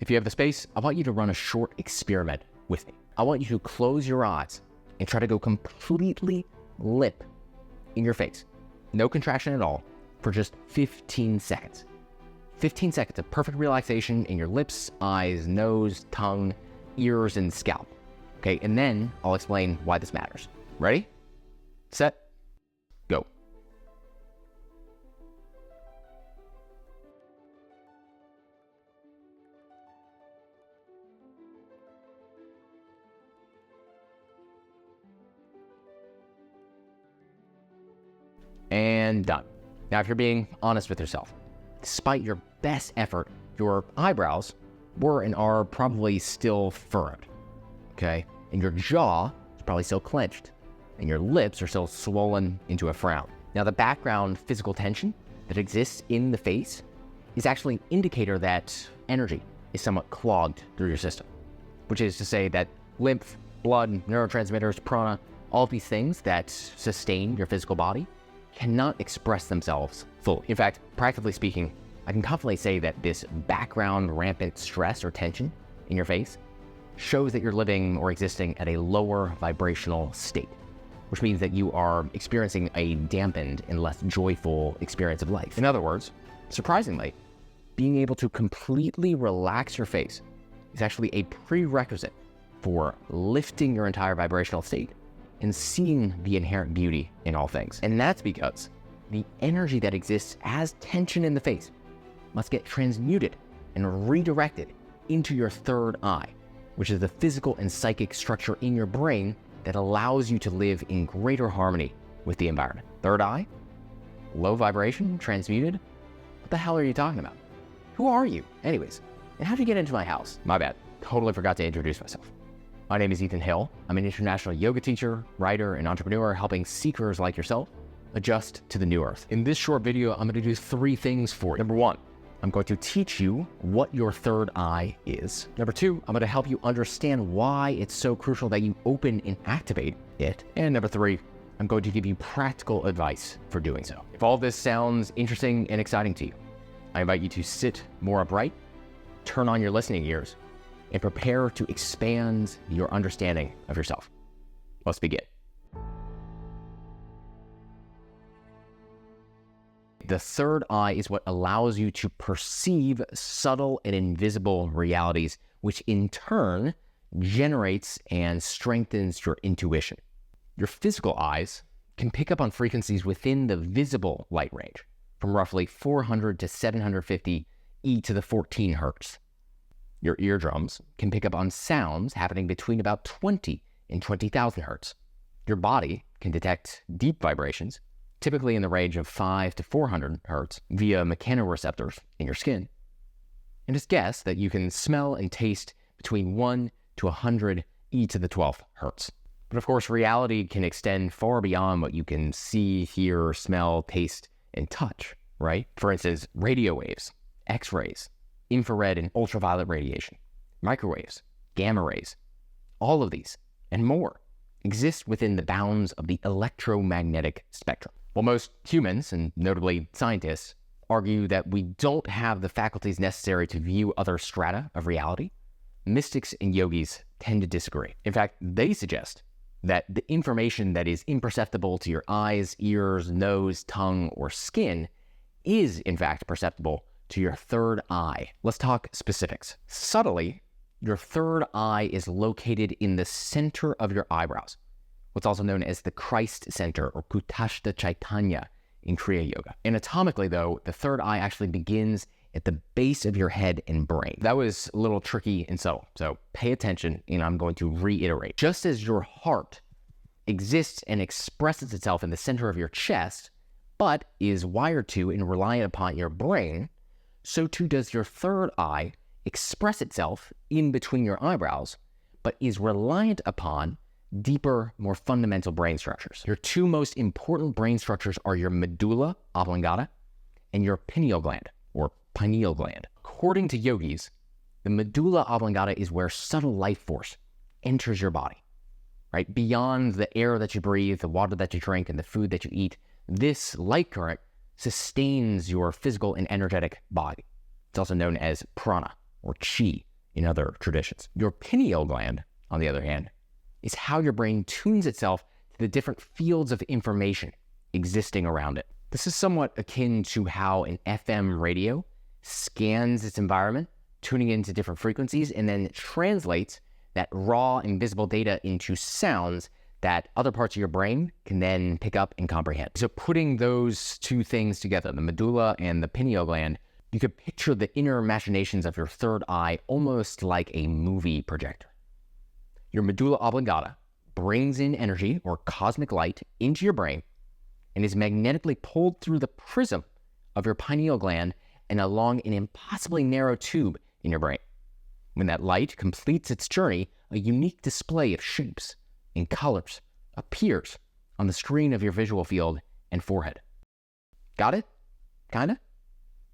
If you have the space, I want you to run a short experiment with me. I want you to close your eyes and try to go completely limp in your face. No contraction at all for just 15 seconds. 15 seconds of perfect relaxation in your lips, eyes, nose, tongue, ears, and scalp. Okay, and then I'll explain why this matters. Ready? Set, go. And done. Now, if you're being honest with yourself, despite your best effort, your eyebrows were and are probably still furrowed, okay? And your jaw is probably still clenched, and your lips are still swollen into a frown. Now, the background physical tension that exists in the face is actually an indicator that energy is somewhat clogged through your system, which is to say that lymph, blood, neurotransmitters, prana, all of these things that sustain your physical body cannot express themselves fully. In fact, practically speaking, I can confidently say that this background rampant stress or tension in your face shows that you're living or existing at a lower vibrational state, which means that you are experiencing a dampened and less joyful experience of life. In other words, surprisingly, being able to completely relax your face is actually a prerequisite for lifting your entire vibrational state and seeing the inherent beauty in all things. And that's because the energy that exists as tension in the face must get transmuted and redirected into your third eye, which is the physical and psychic structure in your brain that allows you to live in greater harmony with the environment. Third eye? Low vibration? Transmuted? What the hell are you talking about? Who are you, anyways? And how'd you get into my house? My bad. Totally forgot to introduce myself. My name is Ethan Hill. I'm an international yoga teacher, writer, and entrepreneur helping seekers like yourself adjust to the new earth. In this short video, I'm going to do 3 things for you. Number 1, I'm going to teach you what your third eye is. Number 2, I'm going to help you understand why it's so crucial that you open and activate it. And number 3, I'm going to give you practical advice for doing so. If all this sounds interesting and exciting to you, I invite you to sit more upright, turn on your listening ears, and prepare to expand your understanding of yourself. Let's begin. The third eye is what allows you to perceive subtle and invisible realities, which in turn generates and strengthens your intuition. Your physical eyes can pick up on frequencies within the visible light range, from roughly 400 to 750 e to the 14 hertz. Your eardrums can pick up on sounds happening between about 20 and 20,000 hertz. Your body can detect deep vibrations, typically in the range of 5 to 400 hertz, via mechanoreceptors in your skin. And just guess that you can smell and taste between 1 to 100 e to the 12th hertz. But of course, reality can extend far beyond what you can see, hear, smell, taste, and touch, right? For instance, radio waves, X-rays, infrared and ultraviolet radiation, microwaves, gamma rays, all of these and more exist within the bounds of the electromagnetic spectrum. While most humans, and notably scientists, argue that we don't have the faculties necessary to view other strata of reality, mystics and yogis tend to disagree. In fact, they suggest that the information that is imperceptible to your eyes, ears, nose, tongue, or skin is in fact perceptible to your third eye. Let's talk specifics. Subtly, your third eye is located in the center of your eyebrows, what's also known as the Christ center or Kutashta Chaitanya in Kriya Yoga. Anatomically though, the third eye actually begins at the base of your head and brain. That was a little tricky and subtle, so pay attention and I'm going to reiterate. Just as your heart exists and expresses itself in the center of your chest, but is wired to and reliant upon your brain, so too does your third eye express itself in between your eyebrows, but is reliant upon deeper, more fundamental brain structures. Your 2 most important brain structures are your medulla oblongata and your pineal gland, or pineal gland. According to yogis, the medulla oblongata is where subtle life force enters your body, right? Beyond the air that you breathe, the water that you drink, and the food that you eat, this light current sustains your physical and energetic body. It's also known as prana or chi in other traditions. Your pineal gland, on the other hand, is how your brain tunes itself to the different fields of information existing around it. This is somewhat akin to how an FM radio scans its environment, tuning into different frequencies, and then translates that raw, invisible data into sounds that other parts of your brain can then pick up and comprehend. So putting those two things together, the medulla and the pineal gland, you could picture the inner machinations of your third eye almost like a movie projector. Your medulla oblongata brings in energy or cosmic light into your brain and is magnetically pulled through the prism of your pineal gland and along an impossibly narrow tube in your brain. When that light completes its journey, a unique display of shapes and colors appears on the screen of your visual field and forehead. Got it? Kinda?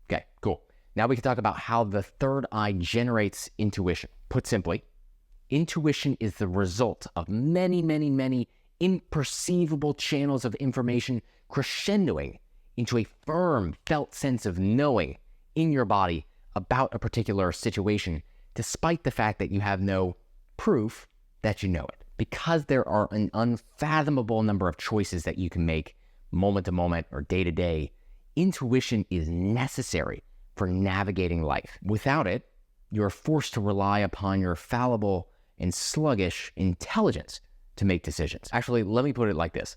Okay, cool. Now we can talk about how the third eye generates intuition. Put simply, intuition is the result of many, many, many imperceivable channels of information crescendoing into a firm, felt sense of knowing in your body about a particular situation, despite the fact that you have no proof that you know it. Because there are an unfathomable number of choices that you can make moment to moment or day to day, intuition is necessary for navigating life. Without it, you are forced to rely upon your fallible and sluggish intelligence to make decisions. Actually, let me put it like this.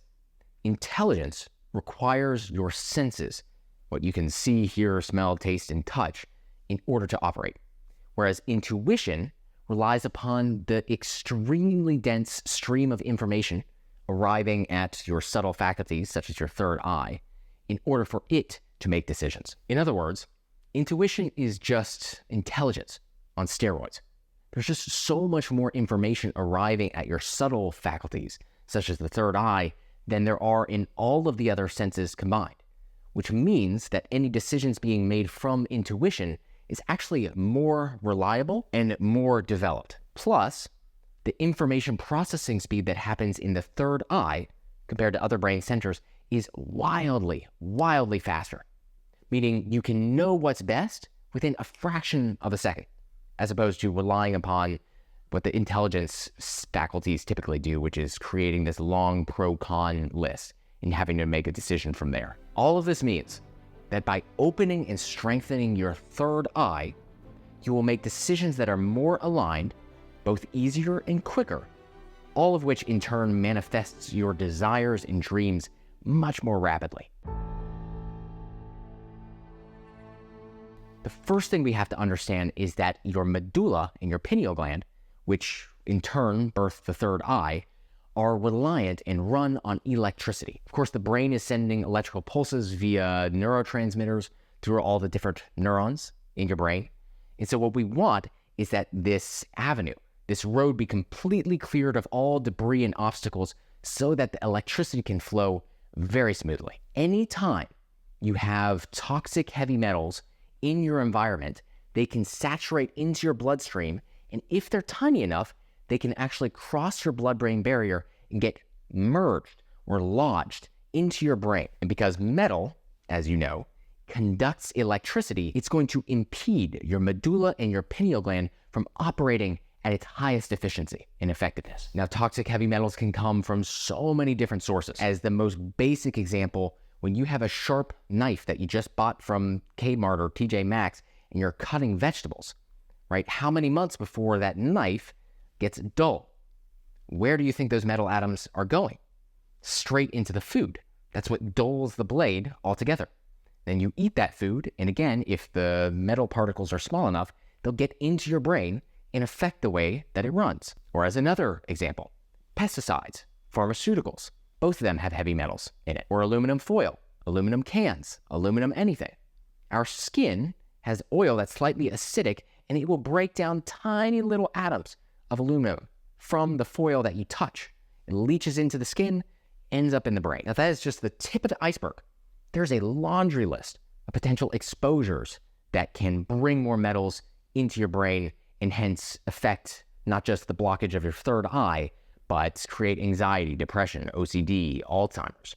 Intelligence requires your senses, what you can see, hear, smell, taste, and touch, in order to operate. Whereas intuition relies upon the extremely dense stream of information arriving at your subtle faculties, such as your third eye, in order for it to make decisions. In other words, intuition is just intelligence on steroids. There's just so much more information arriving at your subtle faculties, such as the third eye, than there are in all of the other senses combined, which means that any decisions being made from intuition is actually more reliable and more developed. Plus, the information processing speed that happens in the third eye compared to other brain centers is wildly, wildly faster, meaning you can know what's best within a fraction of a second, as opposed to relying upon what the intelligence faculties typically do, which is creating this long pro-con list and having to make a decision from there. All of this means that by opening and strengthening your third eye, you will make decisions that are more aligned, both easier and quicker, all of which in turn manifests your desires and dreams much more rapidly. The first thing we have to understand is that your medulla and your pineal gland, which in turn birth the third eye, are reliant and run on electricity. Of course, the brain is sending electrical pulses via neurotransmitters through all the different neurons in your brain. And so what we want is that this avenue, this road, be completely cleared of all debris and obstacles so that the electricity can flow very smoothly. Anytime you have toxic heavy metals in your environment, they can saturate into your bloodstream, and if they're tiny enough, they can actually cross your blood-brain barrier and get merged or lodged into your brain. And because metal, as you know, conducts electricity, it's going to impede your medulla and your pineal gland from operating at its highest efficiency and effectiveness. Now, toxic heavy metals can come from so many different sources. As the most basic example, when you have a sharp knife that you just bought from Kmart or TJ Maxx and you're cutting vegetables, right? How many months before that knife gets dull? Where do you think those metal atoms are going? Straight into the food. That's what dulls the blade altogether. Then you eat that food, and again, if the metal particles are small enough, they'll get into your brain and affect the way that it runs. Or as another example, pesticides, pharmaceuticals, both of them have heavy metals in it. Or aluminum foil, aluminum cans, aluminum anything. Our skin has oil that's slightly acidic, and it will break down tiny little atoms of aluminum from the foil that you touch. It leaches into the skin, ends up in the brain. Now that is just the tip of the iceberg. There's a laundry list of potential exposures that can bring more metals into your brain and hence affect not just the blockage of your third eye, but create anxiety, depression, OCD, Alzheimer's.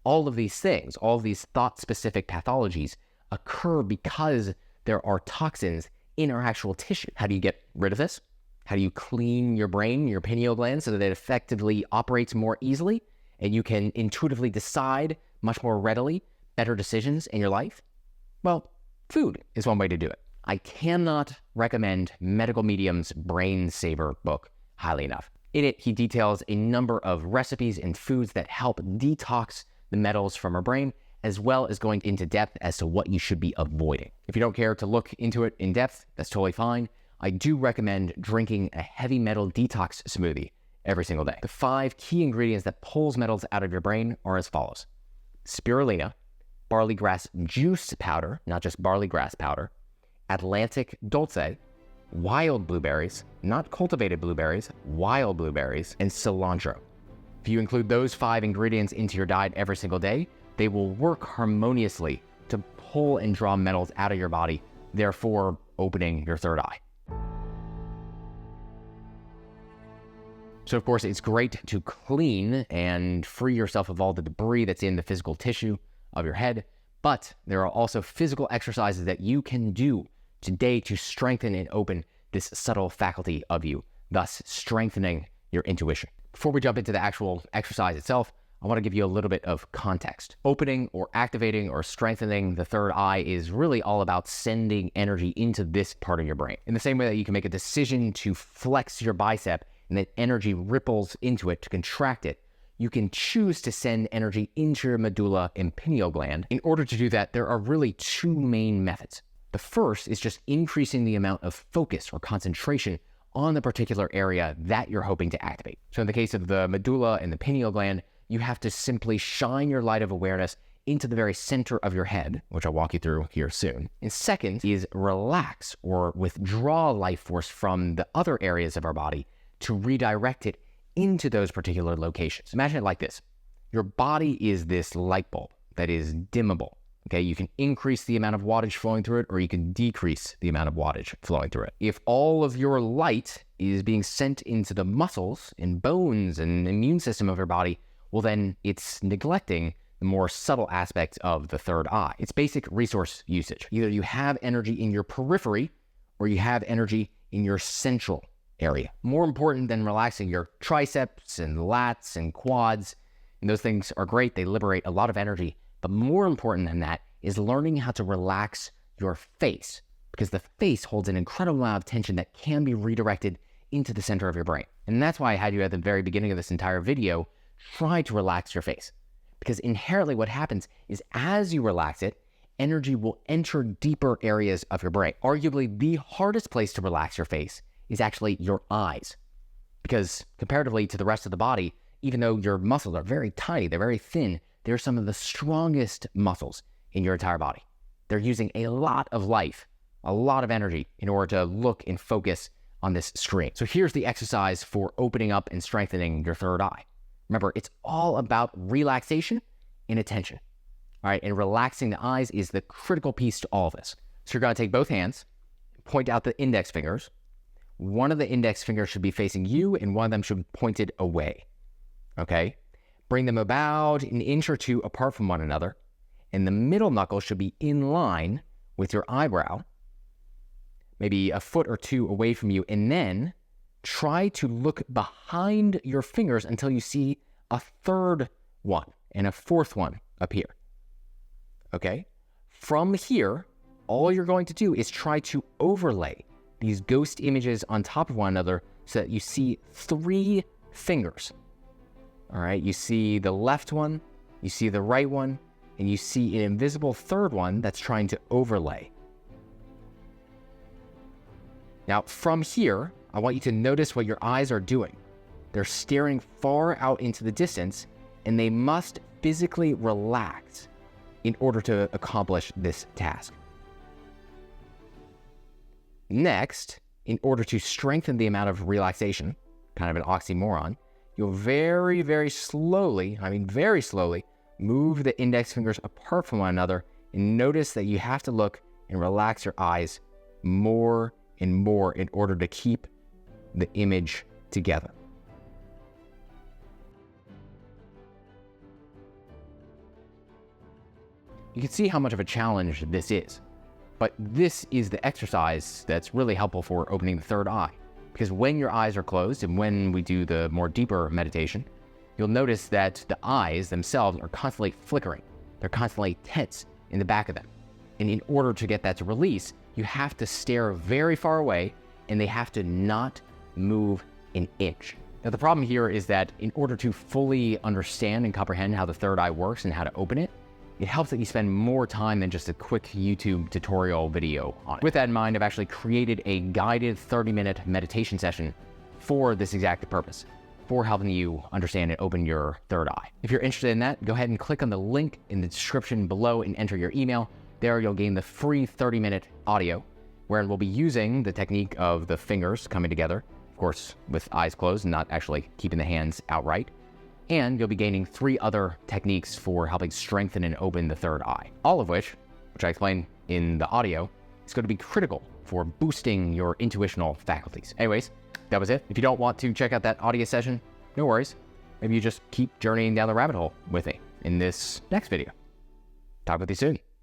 All of these things, all of these thought-specific pathologies occur because there are toxins in our actual tissue. How do you get rid of this? How do you clean your brain, your pineal gland, so that it effectively operates more easily and you can intuitively decide much more readily better decisions in your life? Well, food is one way to do it. I cannot recommend Medical Medium's Brain Saver book highly enough. In it, he details a number of recipes and foods that help detox the metals from our brain, as well as going into depth as to what you should be avoiding. If you don't care to look into it in depth, that's totally fine. I do recommend drinking a heavy metal detox smoothie every single day. The 5 key ingredients that pulls metals out of your brain are as follows: spirulina, barley grass juice powder, not just barley grass powder, Atlantic dulce, wild blueberries, not cultivated blueberries, wild blueberries, and cilantro. If you include those 5 ingredients into your diet every single day, they will work harmoniously to pull and draw metals out of your body, therefore opening your third eye. So of course, it's great to clean and free yourself of all the debris that's in the physical tissue of your head, but there are also physical exercises that you can do today to strengthen and open this subtle faculty of you, thus strengthening your intuition. Before we jump into the actual exercise itself, I want to give you a little bit of context. Opening or activating or strengthening the third eye is really all about sending energy into this part of your brain. In the same way that you can make a decision to flex your bicep and that energy ripples into it to contract it, you can choose to send energy into your medulla and pineal gland. In order to do that, there are really 2 main methods. The first is just increasing the amount of focus or concentration on the particular area that you're hoping to activate. So in the case of the medulla and the pineal gland, you have to simply shine your light of awareness into the very center of your head, which I'll walk you through here soon. And second is relax or withdraw life force from the other areas of our body to redirect it into those particular locations. Imagine it like this. Your body is this light bulb that is dimmable. Okay, you can increase the amount of wattage flowing through it, or you can decrease the amount of wattage flowing through it. If all of your light is being sent into the muscles and bones and immune system of your body, well then it's neglecting the more subtle aspects of the third eye. It's basic resource usage. Either you have energy in your periphery or you have energy in your central area. More important than relaxing your triceps and lats and quads, and those things are great, they liberate a lot of energy, but more important than that is learning how to relax your face, because the face holds an incredible amount of tension that can be redirected into the center of your brain. And that's why I had you at the very beginning of this entire video try to relax your face, because inherently what happens is as you relax it, energy will enter deeper areas of your brain. Arguably the hardest place to relax your face is actually your eyes, because comparatively to the rest of the body, even though your muscles are very tiny, they're very thin, they're some of the strongest muscles in your entire body. They're using a lot of life, a lot of energy in order to look and focus on this screen. So here's the exercise for opening up and strengthening your third eye. Remember, it's all about relaxation and attention. All right, and relaxing the eyes is the critical piece to all of this. So you're gonna take both hands, point out the index fingers. One of the index fingers should be facing you and one of them should be pointed away, okay? Bring them about an inch or 2 apart from one another, and the middle knuckle should be in line with your eyebrow, maybe a foot or 2 away from you, and then try to look behind your fingers until you see a third one and a fourth one appear, okay? From here, all you're going to do is try to overlay these ghost images on top of one another so that you see 3 fingers. All right, you see the left one, you see the right one, and you see an invisible third one that's trying to overlay. Now, from here, I want you to notice what your eyes are doing. They're staring far out into the distance, and they must physically relax in order to accomplish this task. Next, in order to strengthen the amount of relaxation, kind of an oxymoron, you'll very, very slowly, very slowly, move the index fingers apart from one another and notice that you have to look and relax your eyes more and more in order to keep the image together. You can see how much of a challenge this is. But this is the exercise that's really helpful for opening the third eye. Because when your eyes are closed and when we do the more deeper meditation, you'll notice that the eyes themselves are constantly flickering. They're constantly tense in the back of them. And in order to get that to release, you have to stare very far away and they have to not move an inch. Now, the problem here is that in order to fully understand and comprehend how the third eye works and how to open it, it helps that you spend more time than just a quick YouTube tutorial video on it. With that in mind, I've actually created a guided 30-minute meditation session for this exact purpose, for helping you understand and open your third eye. If you're interested in that, go ahead and click on the link in the description below and enter your email. There you'll gain the free 30-minute audio, wherein we'll be using the technique of the fingers coming together, of course, with eyes closed and not actually keeping the hands outright. And you'll be gaining 3 other techniques for helping strengthen and open the third eye, all of which I explain in the audio, is going to be critical for boosting your intuitional faculties. Anyways, that was it. If you don't want to check out that audio session, no worries. Maybe you just keep journeying down the rabbit hole with me in this next video. Talk with you soon.